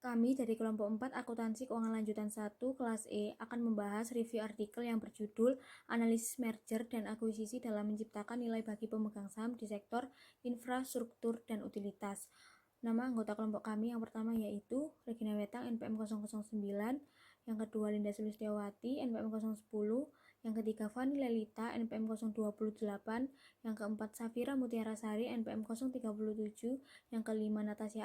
Kami dari kelompok 4 Akuntansi Keuangan Lanjutan 1 kelas E akan membahas review artikel yang berjudul Analisis Merger dan Akuisisi dalam Menciptakan Nilai Bagi Pemegang Saham di Sektor Infrastruktur dan Utilitas. Nama anggota kelompok kami yang pertama yaitu Regina Wetang NPM 009, yang kedua Linda Sulistiawati NPM 010, yang ketiga Fani Lelita NPM 028, yang keempat Safira Mutiara Sari NPM 037, yang kelima Natasha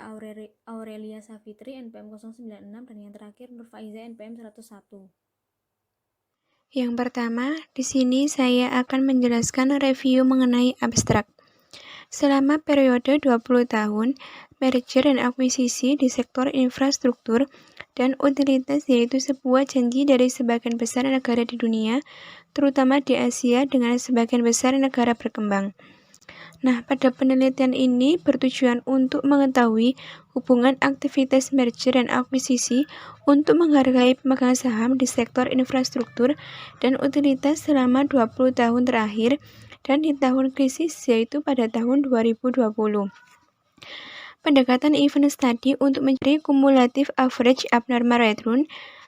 Aurelia Safitri NPM 096, dan yang terakhir Nur Faiza NPM 101. Yang pertama, di sini saya akan menjelaskan review mengenai abstrak. Selama periode 20 tahun, merger dan akuisisi di sektor infrastruktur dan utilitas yaitu sebuah janji dari sebagian besar negara di dunia, terutama di Asia dengan sebagian besar negara berkembang. Nah, pada penelitian ini bertujuan untuk mengetahui hubungan aktivitas merger dan akuisisi untuk menghargai pemegang saham di sektor infrastruktur dan utilitas selama 20 tahun terakhir dan di tahun krisis yaitu pada tahun 2020. Pendekatan event study untuk mencari cumulative average abnormal return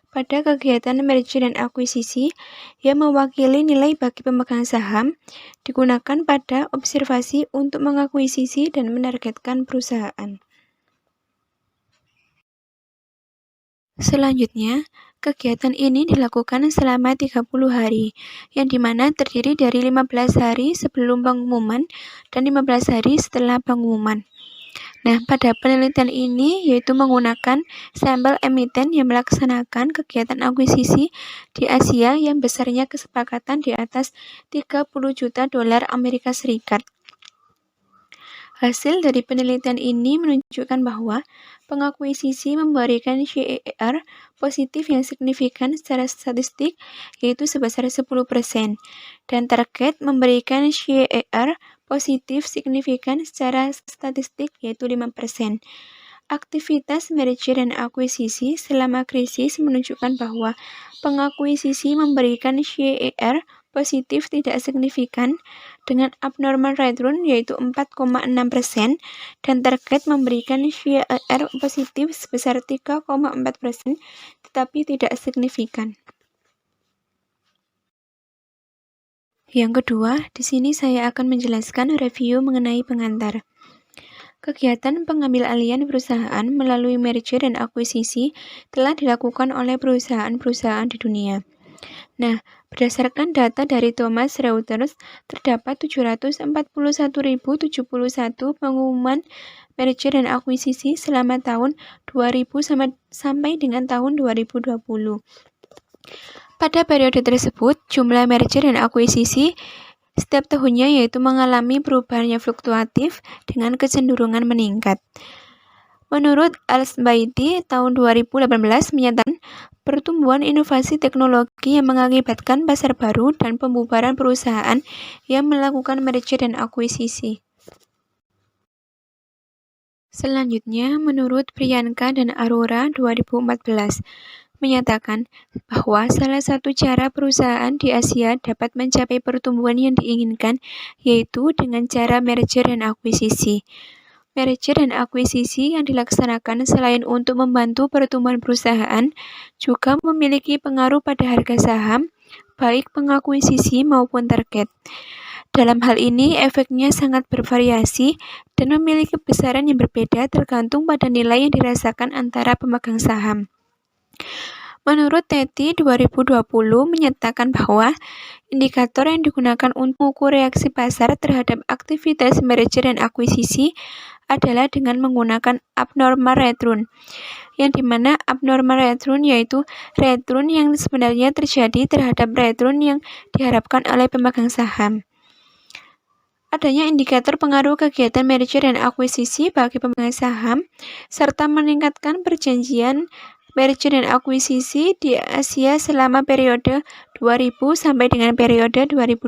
pada kegiatan merger dan akuisisi yang mewakili nilai bagi pemegang saham digunakan pada observasi untuk mengakuisisi dan menargetkan perusahaan. Selanjutnya, kegiatan ini dilakukan selama 30 hari, yang dimana terdiri dari 15 hari sebelum pengumuman dan 15 hari setelah pengumuman. Nah, pada penelitian ini yaitu menggunakan sampel emiten yang melaksanakan kegiatan akuisisi di Asia yang besarnya kesepakatan di atas 30 juta dolar Amerika Serikat. Hasil dari penelitian ini menunjukkan bahwa pengakuisisi memberikan CER positif yang signifikan secara statistik yaitu sebesar 10% dan target memberikan CER positif signifikan secara statistik yaitu 5%. Aktivitas merger dan akuisisi selama krisis menunjukkan bahwa pengakuisisi memberikan CER positif tidak signifikan dengan abnormal return yaitu 4,6% dan target memberikan CER positif sebesar 3,4% tetapi tidak signifikan. Yang kedua, di sini saya akan menjelaskan review mengenai pengantar. Kegiatan pengambil alihan perusahaan melalui merger dan akuisisi telah dilakukan oleh perusahaan-perusahaan di dunia. Nah, berdasarkan data dari Thomson Reuters, terdapat 741.071 pengumuman merger dan akuisisi selama tahun 2000 sampai dengan tahun 2020. Pada periode tersebut, jumlah merger dan akuisisi setiap tahunnya yaitu mengalami perubahan yang fluktuatif dengan kecenderungan meningkat. Menurut Al-Sbaiti, tahun 2018 menyatakan pertumbuhan inovasi teknologi yang mengakibatkan pasar baru dan pembubaran perusahaan yang melakukan merger dan akuisisi. Selanjutnya, menurut Priyanka dan Aurora 2014, menyatakan bahwa salah satu cara perusahaan di Asia dapat mencapai pertumbuhan yang diinginkan yaitu dengan cara merger dan akuisisi. Merger dan akuisisi yang dilaksanakan selain untuk membantu pertumbuhan perusahaan, juga memiliki pengaruh pada harga saham, baik pengakuisisi maupun target. Dalam hal ini, efeknya sangat bervariasi dan memiliki besaran yang berbeda tergantung pada nilai yang dirasakan antara pemegang saham. Menurut Teti 2020 menyatakan bahwa indikator yang digunakan untuk mengukur reaksi pasar terhadap aktivitas merger dan akuisisi adalah dengan menggunakan abnormal return, yang dimana abnormal return yaitu return yang sebenarnya terjadi terhadap return yang diharapkan oleh pemegang saham. Adanya indikator pengaruh kegiatan merger dan akuisisi bagi pemegang saham, serta meningkatkan perjanjian merger dan akuisisi di Asia selama periode 2000 sampai dengan periode 2020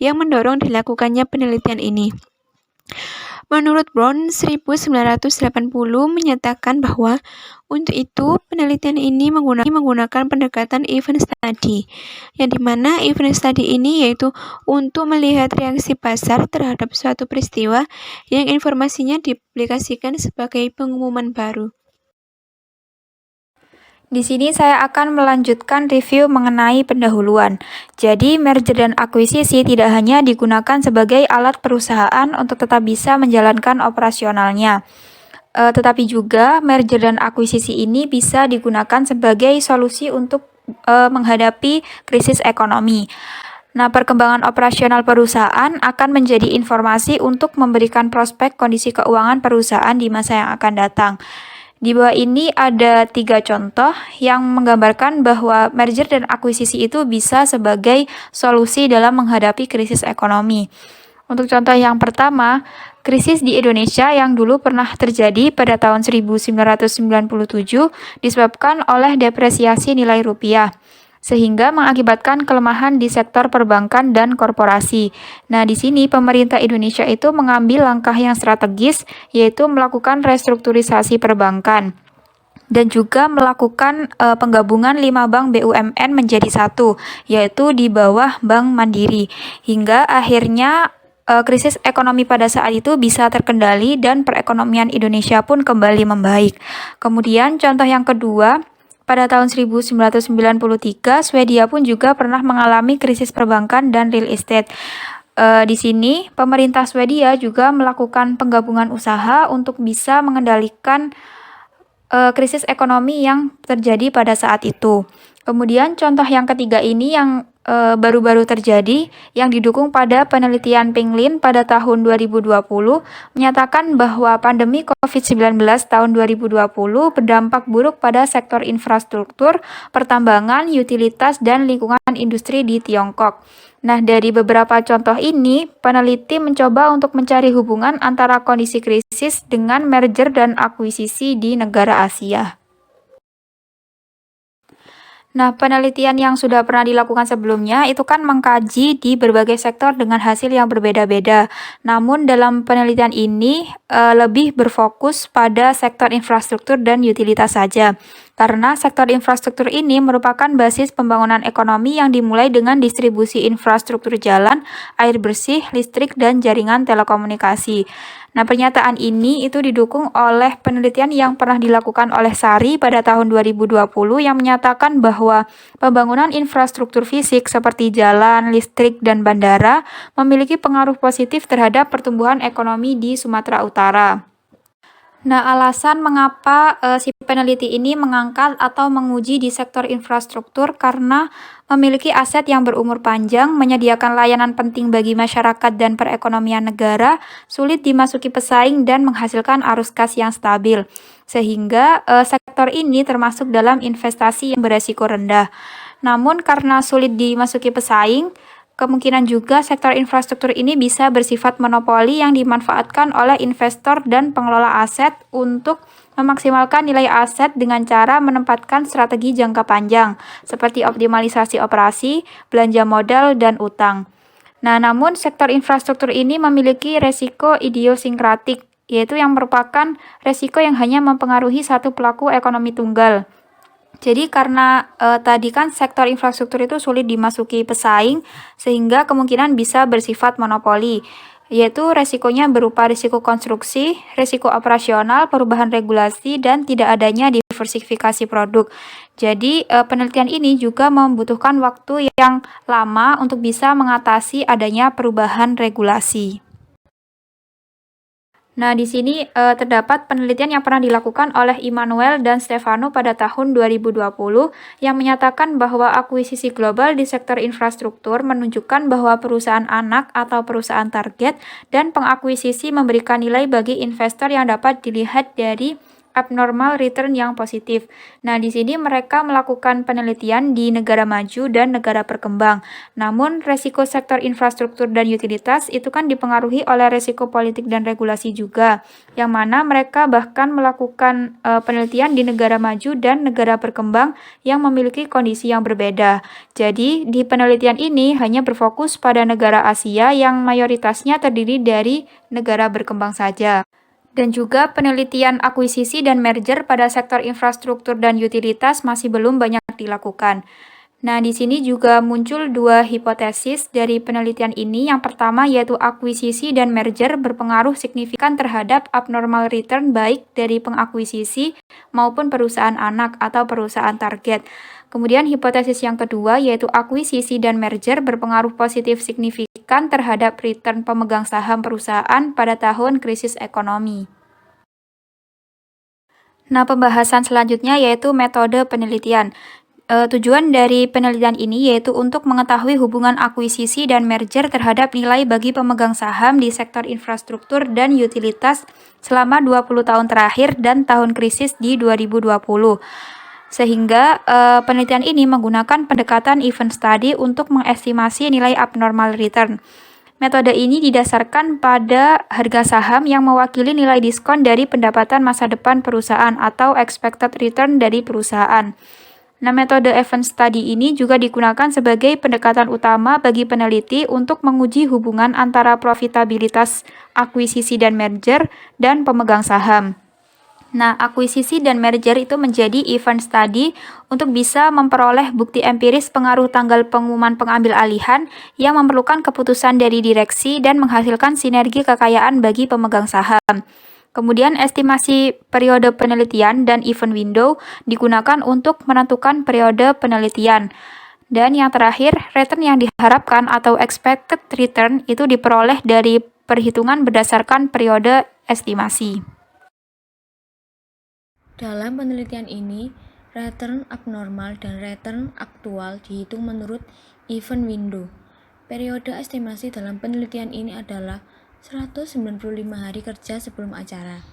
yang mendorong dilakukannya penelitian ini. Menurut Brown 1980 menyatakan bahwa untuk itu penelitian ini menggunakan pendekatan event study, yang dimana event study ini yaitu untuk melihat reaksi pasar terhadap suatu peristiwa yang informasinya dipublikasikan sebagai pengumuman baru. Di sini saya akan melanjutkan review mengenai pendahuluan. Jadi, merger dan akuisisi tidak hanya digunakan sebagai alat perusahaan untuk tetap bisa menjalankan operasionalnya, tetapi juga merger dan akuisisi ini bisa digunakan sebagai solusi untuk menghadapi krisis ekonomi. Nah, perkembangan operasional perusahaan akan menjadi informasi untuk memberikan prospek kondisi keuangan perusahaan di masa yang akan datang. Di bawah ini ada 3 contoh yang menggambarkan bahwa merger dan akuisisi itu bisa sebagai solusi dalam menghadapi krisis ekonomi. Untuk contoh yang pertama, krisis di Indonesia yang dulu pernah terjadi pada tahun 1997 disebabkan oleh depresiasi nilai rupiah, sehingga mengakibatkan kelemahan di sektor perbankan dan korporasi. Nah, di sini pemerintah Indonesia itu mengambil langkah yang strategis, yaitu melakukan restrukturisasi perbankan dan juga melakukan penggabungan 5 bank BUMN menjadi satu, yaitu di bawah Bank Mandiri. Hingga akhirnya krisis ekonomi pada saat itu bisa terkendali dan perekonomian Indonesia pun kembali membaik. Kemudian contoh yang kedua, pada tahun 1993, Swedia pun juga pernah mengalami krisis perbankan dan real estate. Di sini, pemerintah Swedia juga melakukan penggabungan usaha untuk bisa mengendalikan krisis ekonomi yang terjadi pada saat itu. Kemudian contoh yang ketiga ini yang baru-baru terjadi, yang didukung pada penelitian Pinglin pada tahun 2020, menyatakan bahwa pandemi COVID-19 tahun 2020 berdampak buruk pada sektor infrastruktur, pertambangan, utilitas, dan lingkungan industri di Tiongkok. Nah, dari beberapa contoh ini, peneliti mencoba untuk mencari hubungan antara kondisi krisis dengan merger dan akuisisi di negara Asia. Nah, penelitian yang sudah pernah dilakukan sebelumnya itu kan mengkaji di berbagai sektor dengan hasil yang berbeda-beda. Namun dalam penelitian ini lebih berfokus pada sektor infrastruktur dan utilitas saja. Karena sektor infrastruktur ini merupakan basis pembangunan ekonomi yang dimulai dengan distribusi infrastruktur jalan, air bersih, listrik, dan jaringan telekomunikasi. Nah, pernyataan ini itu didukung oleh penelitian yang pernah dilakukan oleh Sari pada tahun 2020 yang menyatakan bahwa pembangunan infrastruktur fisik seperti jalan, listrik, dan bandara memiliki pengaruh positif terhadap pertumbuhan ekonomi di Sumatera Utara. Nah, alasan mengapa si peneliti ini mengangkat atau menguji di sektor infrastruktur karena memiliki aset yang berumur panjang, menyediakan layanan penting bagi masyarakat dan perekonomian negara, sulit dimasuki pesaing dan menghasilkan arus kas yang stabil. Sehingga sektor ini termasuk dalam investasi yang beresiko rendah. Namun karena sulit dimasuki pesaing, kemungkinan juga sektor infrastruktur ini bisa bersifat monopoli yang dimanfaatkan oleh investor dan pengelola aset untuk memaksimalkan nilai aset dengan cara menempatkan strategi jangka panjang, seperti optimalisasi operasi, belanja modal, dan utang. Nah, namun sektor infrastruktur ini memiliki resiko idiosinkratik, yaitu yang merupakan resiko yang hanya mempengaruhi satu pelaku ekonomi tunggal. Jadi karena tadi kan sektor infrastruktur itu sulit dimasuki pesaing, sehingga kemungkinan bisa bersifat monopoli, yaitu resikonya berupa risiko konstruksi, risiko operasional, perubahan regulasi, dan tidak adanya diversifikasi produk. Jadi penelitian ini juga membutuhkan waktu yang lama untuk bisa mengatasi adanya perubahan regulasi. Nah, di sini terdapat penelitian yang pernah dilakukan oleh Immanuel dan Stefano pada tahun 2020 yang menyatakan bahwa akuisisi global di sektor infrastruktur menunjukkan bahwa perusahaan anak atau perusahaan target dan pengakuisisi memberikan nilai bagi investor yang dapat dilihat dari abnormal return yang positif. Nah, di sini mereka melakukan penelitian di negara maju dan negara berkembang. Namun, resiko sektor infrastruktur dan utilitas itu kan dipengaruhi oleh resiko politik dan regulasi juga, yang mana mereka bahkan melakukan penelitian di negara maju dan negara berkembang yang memiliki kondisi yang berbeda. Jadi, di penelitian ini hanya berfokus pada negara Asia yang mayoritasnya terdiri dari negara berkembang saja. Dan juga penelitian akuisisi dan merger pada sektor infrastruktur dan utilitas masih belum banyak dilakukan. Nah, di sini juga muncul dua hipotesis dari penelitian ini. Yang pertama yaitu akuisisi dan merger berpengaruh signifikan terhadap abnormal return baik dari pengakuisisi maupun perusahaan anak atau perusahaan target. Kemudian hipotesis yang kedua yaitu akuisisi dan merger berpengaruh positif signifikan terhadap return pemegang saham perusahaan pada tahun krisis ekonomi. Nah, pembahasan selanjutnya yaitu metode penelitian. Tujuan dari penelitian ini yaitu untuk mengetahui hubungan akuisisi dan merger terhadap nilai bagi pemegang saham di sektor infrastruktur dan utilitas selama 20 tahun terakhir dan tahun krisis di 2020. Sehingga penelitian ini menggunakan pendekatan event study untuk mengestimasi nilai abnormal return. Metode ini didasarkan pada harga saham yang mewakili nilai diskon dari pendapatan masa depan perusahaan atau expected return dari perusahaan. Nah, metode event study ini juga digunakan sebagai pendekatan utama bagi peneliti untuk menguji hubungan antara profitabilitas akuisisi dan merger dan pemegang saham. Nah, akuisisi dan merger itu menjadi event study untuk bisa memperoleh bukti empiris pengaruh tanggal pengumuman pengambil alihan yang memerlukan keputusan dari direksi dan menghasilkan sinergi kekayaan bagi pemegang saham. Kemudian estimasi periode penelitian dan event window digunakan untuk menentukan periode penelitian. Dan yang terakhir, return yang diharapkan atau expected return itu diperoleh dari perhitungan berdasarkan periode estimasi. Dalam penelitian ini, return abnormal dan return aktual dihitung menurut event window. Periode estimasi dalam penelitian ini adalah 195 hari kerja sebelum acara.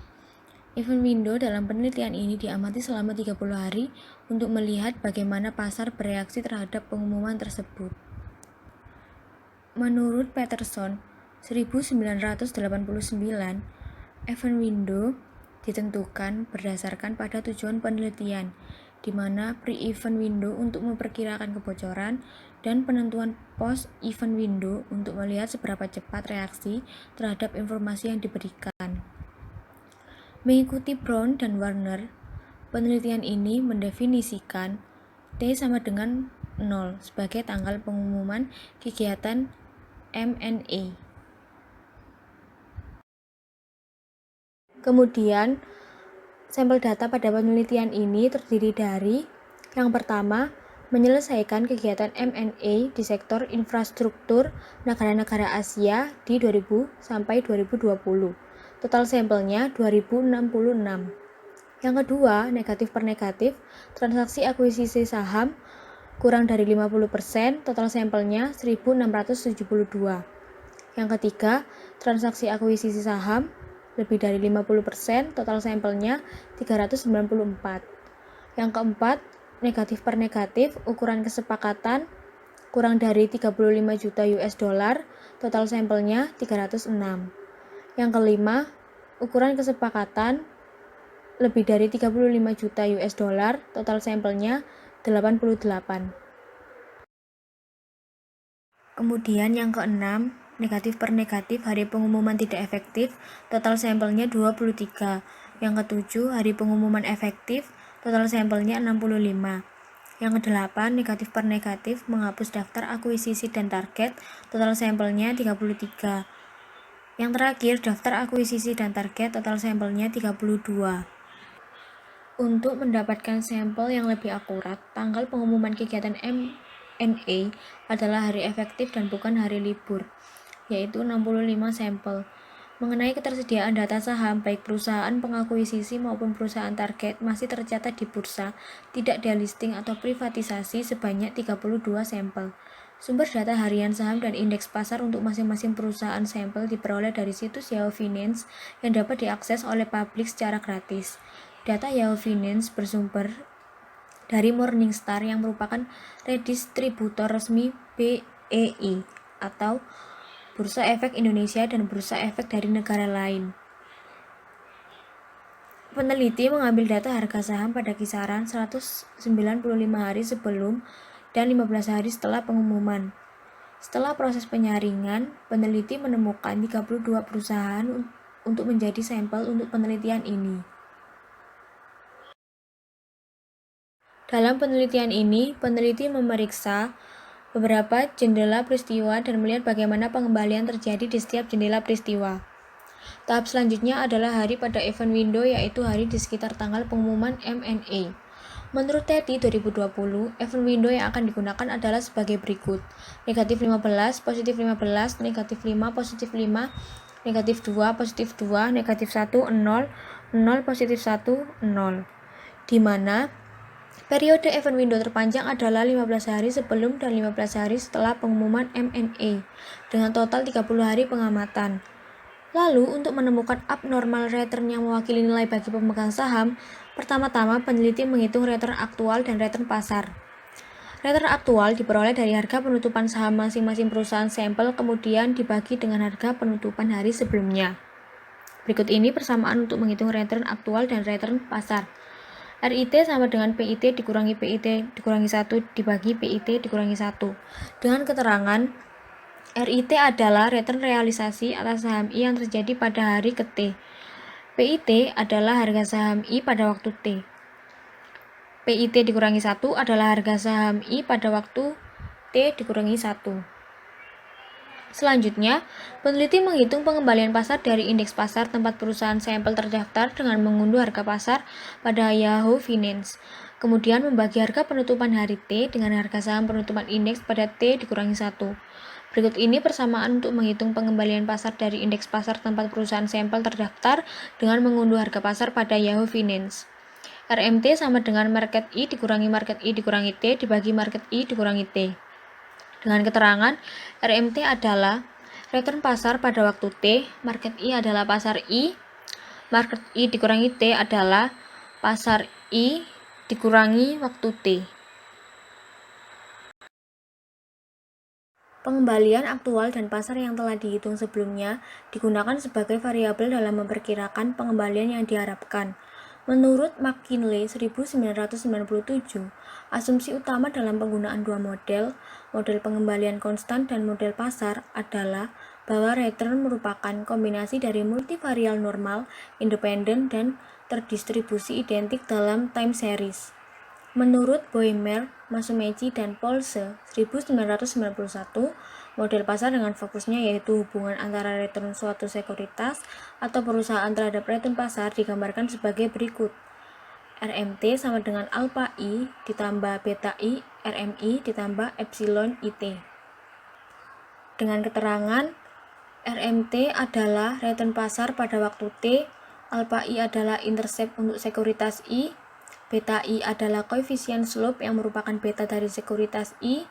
Event window dalam penelitian ini diamati selama 30 hari untuk melihat bagaimana pasar bereaksi terhadap pengumuman tersebut. Menurut Peterson, 1989, event window ditentukan berdasarkan pada tujuan penelitian, di mana pre-event window untuk memperkirakan kebocoran dan penentuan post-event window untuk melihat seberapa cepat reaksi terhadap informasi yang diberikan. Mengikuti Brown dan Warner, penelitian ini mendefinisikan T sama dengan 0 sebagai tanggal pengumuman kegiatan M&A. Kemudian, sampel data pada penelitian ini terdiri dari yang pertama, menyelesaikan kegiatan M&A di sektor infrastruktur negara-negara Asia di 2000 sampai 2020. Total sampelnya 2066. Yang kedua, negatif per negatif, transaksi akuisisi saham kurang dari 50%, total sampelnya 1672. Yang ketiga, transaksi akuisisi saham lebih dari 50%, total sampelnya 394. Yang keempat, negatif per negatif, ukuran kesepakatan kurang dari 35 juta US dollar, total sampelnya 306. Yang kelima, ukuran kesepakatan lebih dari 35 juta US dollar, total sampelnya 88. Kemudian yang keenam, negatif per negatif, hari pengumuman tidak efektif, total sampelnya 23. Yang ketujuh, hari pengumuman efektif, total sampelnya 65. Yang kedelapan, negatif per negatif, menghapus daftar akuisisi dan target, total sampelnya 33. Yang terakhir, daftar akuisisi dan target, total sampelnya 32. Untuk mendapatkan sampel yang lebih akurat, tanggal pengumuman kegiatan M&A adalah hari efektif dan bukan hari libur, yaitu 65 sampel. Mengenai ketersediaan data saham, baik perusahaan pengakuisisi maupun perusahaan target masih tercatat di bursa, tidak delisting atau privatisasi sebanyak 32 sampel. Sumber data harian saham dan indeks pasar untuk masing-masing perusahaan sampel diperoleh dari situs Yahoo Finance yang dapat diakses oleh publik secara gratis. Data Yahoo Finance bersumber dari Morningstar yang merupakan redistributor resmi BEI atau Bursa Efek Indonesia dan Bursa Efek dari negara lain. Peneliti mengambil data harga saham pada kisaran 195 hari sebelum dan 15 hari setelah pengumuman. Setelah proses penyaringan, peneliti menemukan 32 perusahaan untuk menjadi sampel untuk penelitian ini. Dalam penelitian ini, peneliti memeriksa beberapa jendela peristiwa dan melihat bagaimana pengembalian terjadi di setiap jendela peristiwa. Tahap selanjutnya adalah hari pada event window, yaitu hari di sekitar tanggal pengumuman M&A. Menurut TETI 2020, event window yang akan digunakan adalah sebagai berikut: negatif 15, positif 15, negatif 5, positif 5, negatif 2, positif 2, negatif 1, 0, 0, positif 1, 0. Di mana periode event window terpanjang adalah 15 hari sebelum dan 15 hari setelah pengumuman M&A, dengan total 30 hari pengamatan. Lalu, untuk menemukan abnormal return yang mewakili nilai bagi pemegang saham, pertama-tama peneliti menghitung return aktual dan return pasar. Return aktual diperoleh dari harga penutupan saham masing-masing perusahaan sampel, kemudian dibagi dengan harga penutupan hari sebelumnya. Berikut ini persamaan untuk menghitung return aktual dan return pasar. RIT sama dengan PIT dikurangi PIT dikurangi 1 dibagi PIT dikurangi 1. Dengan keterangan, RIT adalah return realisasi atas saham I yang terjadi pada hari ke-T. PIT adalah harga saham I pada waktu T. PIT dikurangi 1 adalah harga saham I pada waktu T dikurangi 1. Selanjutnya, peneliti menghitung pengembalian pasar dari indeks pasar tempat perusahaan sampel terdaftar dengan mengunduh harga pasar pada Yahoo Finance. Kemudian membagi harga penutupan hari T dengan harga saham penutupan indeks pada T dikurangi 1. Berikut ini persamaan untuk menghitung pengembalian pasar dari indeks pasar tempat perusahaan sampel terdaftar dengan mengunduh harga pasar pada Yahoo Finance. RMT sama dengan market I dikurangi market I dikurangi T dibagi market I dikurangi T. Dengan keterangan, RMT adalah return pasar pada waktu T, market I adalah pasar I, market I dikurangi T adalah pasar I dikurangi waktu T. Pengembalian aktual dan pasar yang telah dihitung sebelumnya digunakan sebagai variabel dalam memperkirakan pengembalian yang diharapkan. Menurut McKinley 1997, asumsi utama dalam penggunaan dua model pengembalian konstan dan model pasar adalah bahwa return merupakan kombinasi dari multivarial normal, independen, dan terdistribusi identik dalam time series. Menurut Boehmer, Musumeci, dan Polse 1991, model pasar dengan fokusnya yaitu hubungan antara return suatu sekuritas atau perusahaan terhadap return pasar digambarkan sebagai berikut. RMT sama dengan alpha I ditambah beta I, RMI ditambah epsilon IT. Dengan keterangan, RMT adalah return pasar pada waktu T, alpha I adalah intercept untuk sekuritas I, beta I adalah koefisien slope yang merupakan beta dari sekuritas I,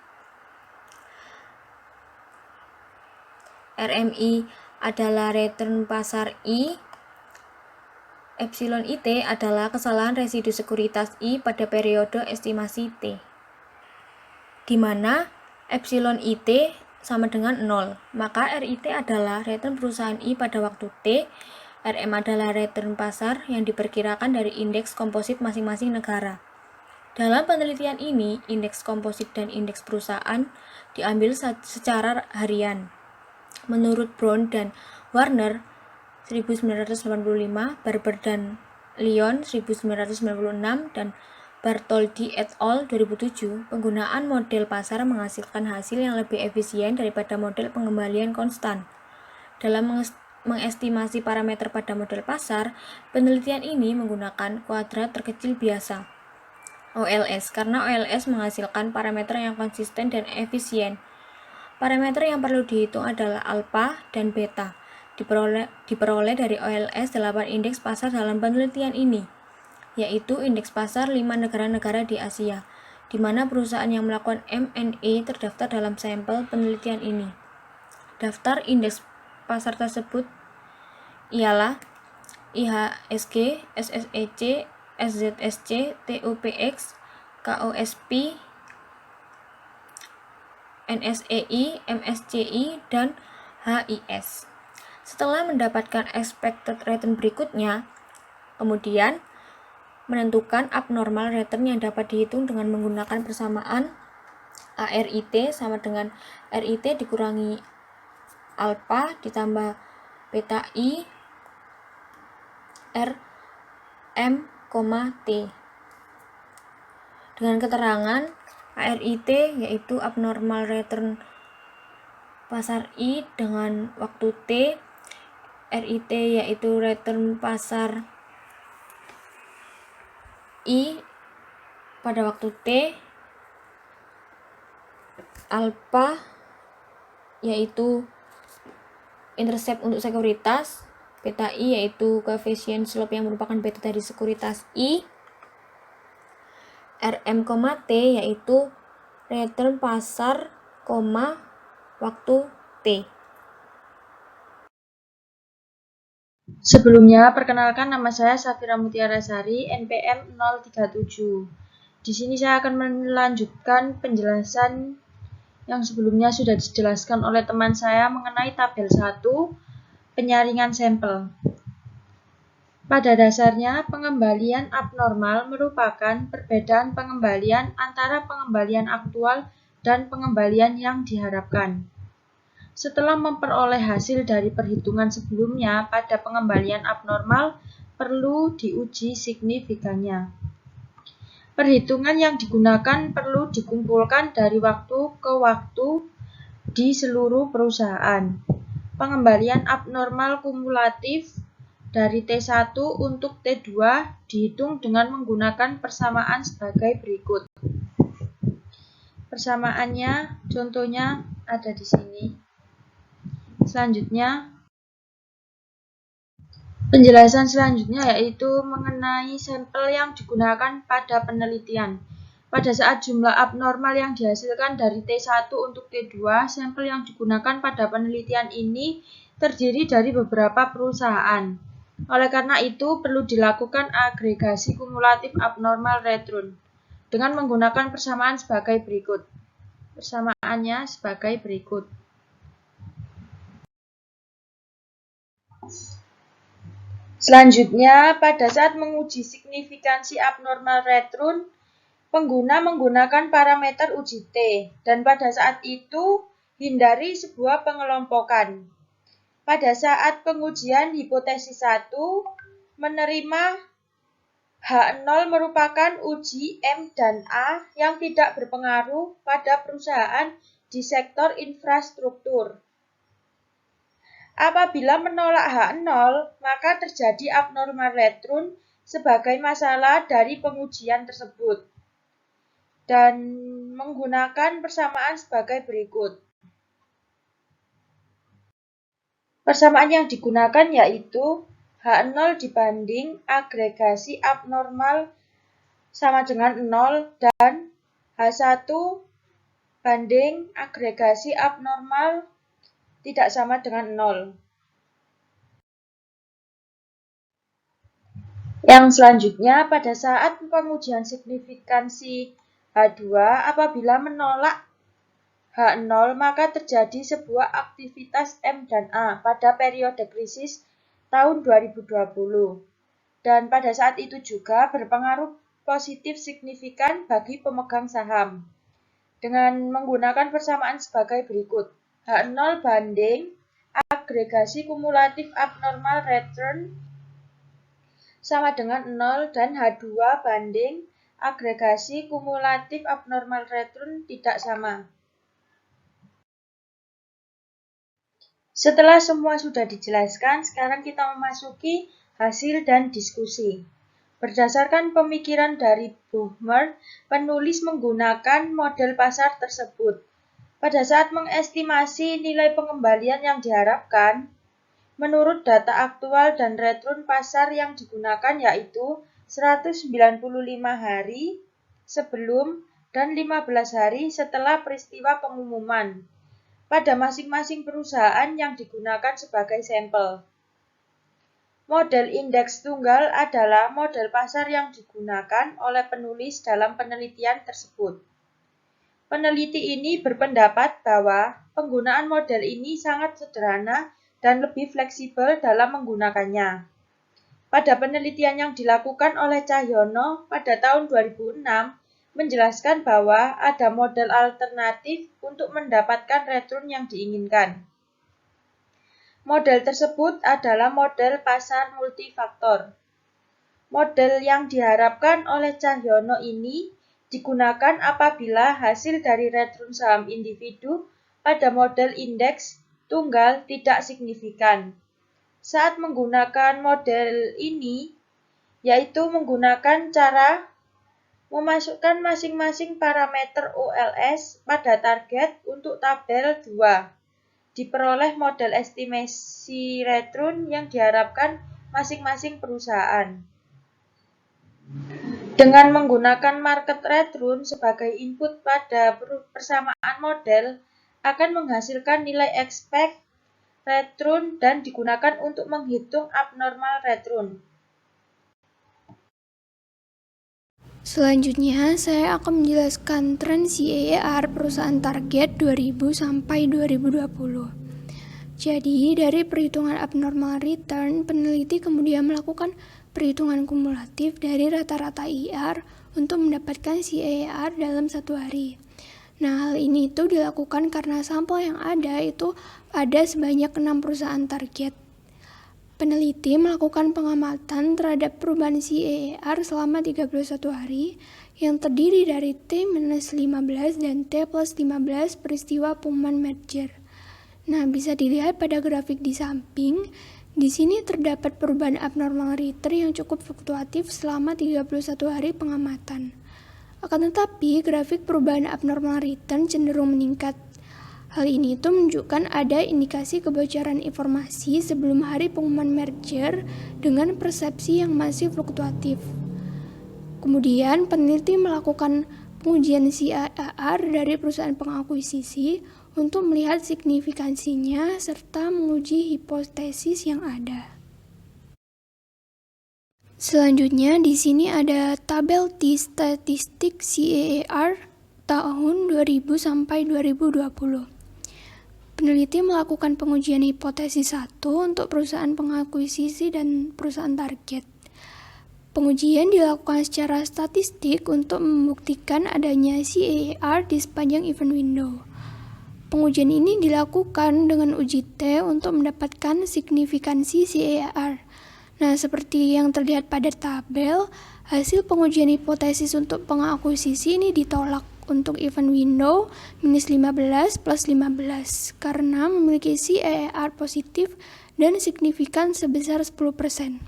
RMI adalah return pasar I, epsilon IT adalah kesalahan residu sekuritas I pada periode estimasi T, di mana epsilon IT sama dengan 0, maka RIT adalah return perusahaan I pada waktu T, RM adalah return pasar yang diperkirakan dari indeks komposit masing-masing negara. Dalam penelitian ini, indeks komposit dan indeks perusahaan diambil secara harian. Menurut Brown dan Warner 1985, Barber dan Lyon 1996, dan Bartoldi et al. 2007, penggunaan model pasar menghasilkan hasil yang lebih efisien daripada model pengembalian konstan. Dalam mengestimasi parameter pada model pasar, penelitian ini menggunakan kuadrat terkecil biasa, OLS, karena OLS menghasilkan parameter yang konsisten dan efisien. Parameter yang perlu dihitung adalah alpha dan beta. Diperoleh dari OLS 8 indeks pasar dalam penelitian ini, yaitu indeks pasar 5 negara-negara di Asia, di mana perusahaan yang melakukan M&A terdaftar dalam sampel penelitian ini. Daftar indeks pasar tersebut ialah IHSG, SSEC, SZSC, TOPX, KOSP, NSEI, MSCI, dan HIS. Setelah mendapatkan expected return berikutnya, kemudian menentukan abnormal return yang dapat dihitung dengan menggunakan persamaan ARIT sama dengan RIT dikurangi alpha ditambah beta I R M, T. dengan keterangan ARIT yaitu abnormal return pasar I dengan waktu T, RIT yaitu return pasar I pada waktu T, alpha yaitu intercept untuk sekuritas, beta I yaitu koefisien slope yang merupakan beta dari sekuritas I, RM, T yaitu return pasar, waktu T. Sebelumnya, perkenalkan nama saya Safira Mutiara Sari, NPM 037. Di sini saya akan melanjutkan penjelasan yang sebelumnya sudah dijelaskan oleh teman saya mengenai tabel 1, penyaringan sampel. Pada dasarnya, pengembalian abnormal merupakan perbedaan pengembalian antara pengembalian aktual dan pengembalian yang diharapkan. Setelah memperoleh hasil dari perhitungan sebelumnya pada pengembalian abnormal, perlu diuji signifikannya. Perhitungan yang digunakan perlu dikumpulkan dari waktu ke waktu di seluruh perusahaan. Pengembalian abnormal kumulatif dari T1 untuk T2 dihitung dengan menggunakan persamaan sebagai berikut. Persamaannya, contohnya ada di sini. Selanjutnya, penjelasan selanjutnya yaitu mengenai sampel yang digunakan pada penelitian. Pada saat jumlah abnormal yang dihasilkan dari T1 untuk T2, sampel yang digunakan pada penelitian ini terdiri dari beberapa perusahaan. Oleh karena itu, perlu dilakukan agregasi kumulatif abnormal return dengan menggunakan persamaan sebagai berikut. Persamaannya sebagai berikut. Selanjutnya, pada saat menguji signifikansi abnormal return, pengguna menggunakan parameter uji T, dan pada saat itu hindari sebuah pengelompokan. Pada saat pengujian hipotesis 1, menerima H0 merupakan uji M dan A yang tidak berpengaruh pada perusahaan di sektor infrastruktur. Apabila menolak H0, maka terjadi abnormal return sebagai masalah dari pengujian tersebut dan menggunakan persamaan sebagai berikut. Persamaan yang digunakan yaitu H0 dibanding agregasi abnormal sama dengan 0 dan H1 banding agregasi abnormal tidak sama dengan 0. Yang selanjutnya, pada saat pengujian signifikansi H2, apabila menolak H0, maka terjadi sebuah aktivitas M dan A pada periode krisis tahun 2020. Dan pada saat itu juga berpengaruh positif signifikan bagi pemegang saham. Dengan menggunakan persamaan sebagai berikut. H0 banding agregasi kumulatif abnormal return sama dengan 0 dan H2 banding agregasi kumulatif abnormal return tidak sama. Setelah semua sudah dijelaskan, sekarang kita memasuki hasil dan diskusi. Berdasarkan pemikiran dari Buchmer, penulis menggunakan model pasar tersebut. Pada saat mengestimasi nilai pengembalian yang diharapkan, menurut data aktual dan return pasar yang digunakan yaitu 195 hari sebelum dan 15 hari setelah peristiwa pengumuman pada masing-masing perusahaan yang digunakan sebagai sampel. Model indeks tunggal adalah model pasar yang digunakan oleh penulis dalam penelitian tersebut. Peneliti ini berpendapat bahwa penggunaan model ini sangat sederhana dan lebih fleksibel dalam menggunakannya. Pada penelitian yang dilakukan oleh Cahyono pada tahun 2006, menjelaskan bahwa ada model alternatif untuk mendapatkan return yang diinginkan. Model tersebut adalah model pasar multifaktor. Model yang diharapkan oleh Cahyono ini digunakan apabila hasil dari return saham individu pada model indeks tunggal tidak signifikan. Saat menggunakan model ini, yaitu menggunakan cara memasukkan masing-masing parameter OLS pada target untuk tabel 2, diperoleh model estimasi return yang diharapkan masing-masing perusahaan. Dengan menggunakan market return sebagai input pada persamaan model, akan menghasilkan nilai expect return dan digunakan untuk menghitung abnormal return. Selanjutnya, saya akan menjelaskan tren CAGR perusahaan target 2000 sampai 2020. Jadi, dari perhitungan abnormal return, peneliti kemudian melakukan perhitungan kumulatif dari rata-rata IR untuk mendapatkan CAGR dalam satu hari. Nah, hal ini itu dilakukan karena sampel yang ada itu ada sebanyak 6 perusahaan target. Peneliti melakukan pengamatan terhadap perubahan CAGR selama 31 hari yang terdiri dari T-15 dan T+15 peristiwa pengumuman merger. Nah, bisa dilihat pada grafik di samping. Di sini terdapat perubahan abnormal return yang cukup fluktuatif selama 31 hari pengamatan. Akan tetapi, grafik perubahan abnormal return cenderung meningkat. Hal ini itu menunjukkan ada indikasi kebocoran informasi sebelum hari pengumuman merger dengan persepsi yang masih fluktuatif. Kemudian, peneliti melakukan pengujian CAGR dari perusahaan pengakuisisi untuk melihat signifikansinya serta menguji hipotesis yang ada. Selanjutnya, di sini ada tabel statistik CAGR tahun 2000 sampai 2020. Peneliti melakukan pengujian hipotesis 1 untuk perusahaan pengakuisisi dan perusahaan target. Pengujian dilakukan secara statistik untuk membuktikan adanya CAGR di sepanjang event window. Pengujian ini dilakukan dengan uji T untuk mendapatkan signifikansi CAGR. Nah, seperti yang terlihat pada tabel, hasil pengujian hipotesis untuk pengakuisisi ini ditolak untuk event window -15 plus 15 karena memiliki CAGR positif dan signifikan sebesar 10%.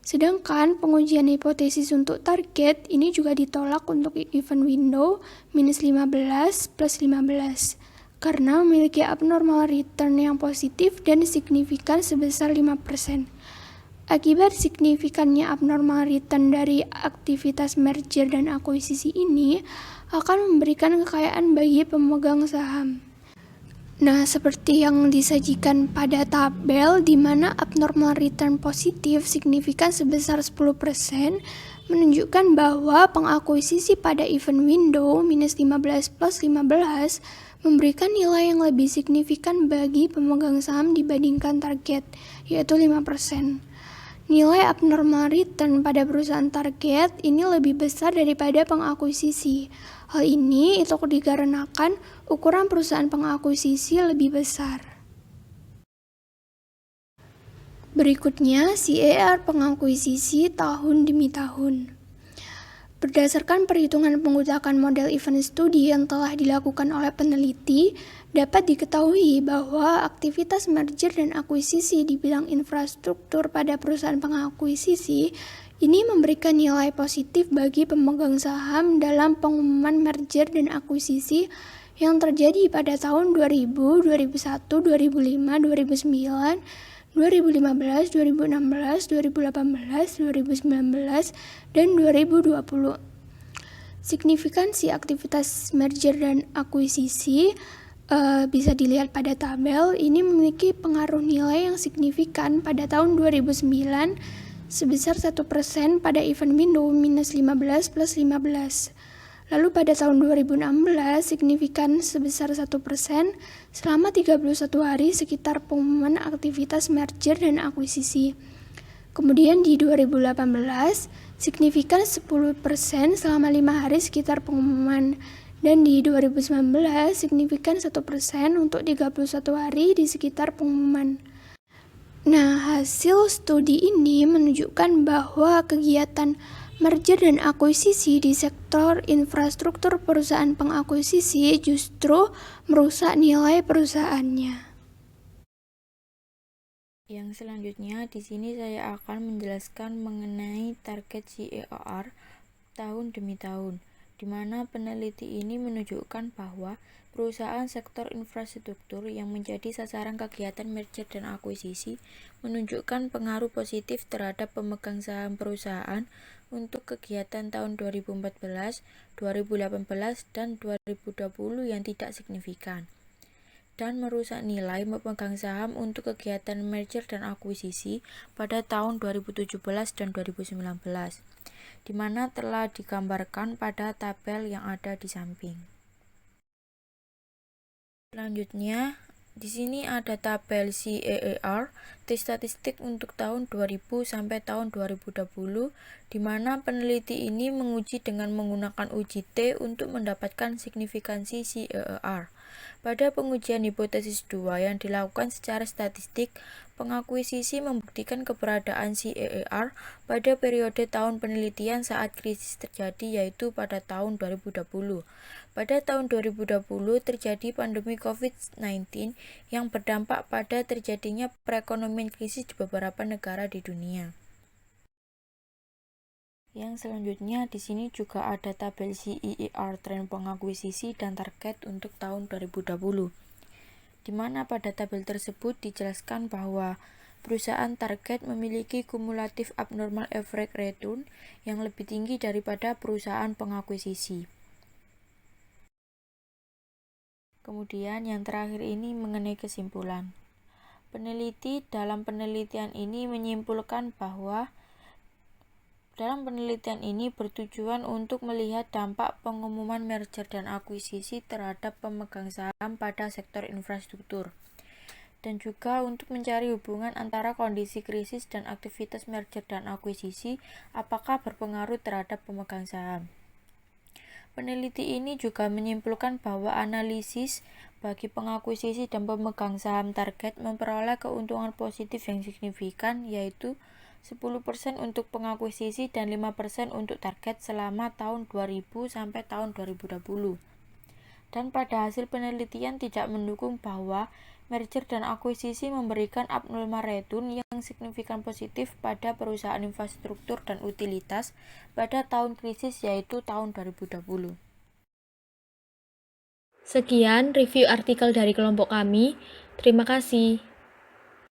Sedangkan pengujian hipotesis untuk target ini juga ditolak untuk event window -15 plus 15 karena memiliki abnormal return yang positif dan signifikan sebesar 5%. Akibat signifikannya abnormal return dari aktivitas merger dan akuisisi ini akan memberikan kekayaan bagi pemegang saham. Nah, seperti yang disajikan pada tabel di mana abnormal return positif signifikan sebesar 10% menunjukkan bahwa pengakuisisi pada event window -15 plus 15 memberikan nilai yang lebih signifikan bagi pemegang saham dibandingkan target, yaitu 5%. Nilai abnormal return pada perusahaan target ini lebih besar daripada pengakuisisi. Hal ini itu dikarenakan ukuran perusahaan pengakuisisi lebih besar. Berikutnya, CAGR pengakuisisi tahun demi tahun. Berdasarkan perhitungan menggunakan model event study yang telah dilakukan oleh peneliti, dapat diketahui bahwa aktivitas merger dan akuisisi di bidang infrastruktur pada perusahaan pengakuisisi ini memberikan nilai positif bagi pemegang saham dalam pengumuman merger dan akuisisi yang terjadi pada tahun 2000, 2001, 2005, 2009, 2015, 2016, 2018, 2019, dan 2020. Signifikansi aktivitas merger dan akuisisi bisa dilihat pada tabel. Ini memiliki pengaruh nilai yang signifikan pada tahun 2009 sebesar 1% pada event window -15 plus 15. Lalu pada tahun 2016 signifikan sebesar 1% selama 31 hari sekitar pengumuman aktivitas merger dan akuisisi. Kemudian di 2018 signifikan 10% selama 5 hari sekitar pengumuman. Dan di 2019 signifikan 1% untuk 31 hari di sekitar pengumuman. Nah, hasil studi ini menunjukkan bahwa kegiatan Merger dan akuisisi di sektor infrastruktur perusahaan pengakuisisi justru merusak nilai perusahaannya. Yang selanjutnya, di sini saya akan menjelaskan mengenai target CAGR tahun demi tahun, di mana peneliti ini menunjukkan bahwa perusahaan sektor infrastruktur yang menjadi sasaran kegiatan merger dan akuisisi menunjukkan pengaruh positif terhadap pemegang saham perusahaan untuk kegiatan tahun 2014, 2018, dan 2020 yang tidak signifikan, dan merusak nilai pemegang saham untuk kegiatan merger dan akuisisi pada tahun 2017 dan 2019, di mana telah digambarkan pada tabel yang ada di samping. Selanjutnya, di sini ada tabel CAGR statistik untuk tahun 2000 sampai tahun 2020, di mana peneliti ini menguji dengan menggunakan uji T untuk mendapatkan signifikansi CAGR. Pada pengujian hipotesis 2 yang dilakukan secara statistik, pengakuisisi membuktikan keberadaan CAGR pada periode tahun penelitian saat krisis terjadi, yaitu pada tahun 2020. Pada tahun 2020 terjadi pandemi COVID-19 yang berdampak pada terjadinya perekonomian krisis di beberapa negara di dunia. Yang selanjutnya di sini juga ada tabel CAGR tren pengakuisisi dan target untuk tahun 2020. Di mana pada tabel tersebut dijelaskan bahwa perusahaan target memiliki kumulatif abnormal average return yang lebih tinggi daripada perusahaan pengakuisisi. Kemudian yang terakhir ini mengenai kesimpulan. Peneliti dalam penelitian ini menyimpulkan bahwa dalam penelitian ini bertujuan untuk melihat dampak pengumuman merger dan akuisisi terhadap pemegang saham pada sektor infrastruktur, dan juga untuk mencari hubungan antara kondisi krisis dan aktivitas merger dan akuisisi apakah berpengaruh terhadap pemegang saham. Peneliti ini juga menyimpulkan bahwa analisis bagi pengakuisisi dan pemegang saham target memperoleh keuntungan positif yang signifikan, yaitu 10% untuk pengakuisisi dan 5% untuk target selama tahun 2000 sampai tahun 2020. Dan pada hasil penelitian tidak mendukung bahwa merger dan akuisisi memberikan abnormal return yang signifikan positif pada perusahaan infrastruktur dan utilitas pada tahun krisis, yaitu tahun 2020. Sekian review artikel dari kelompok kami. Terima kasih.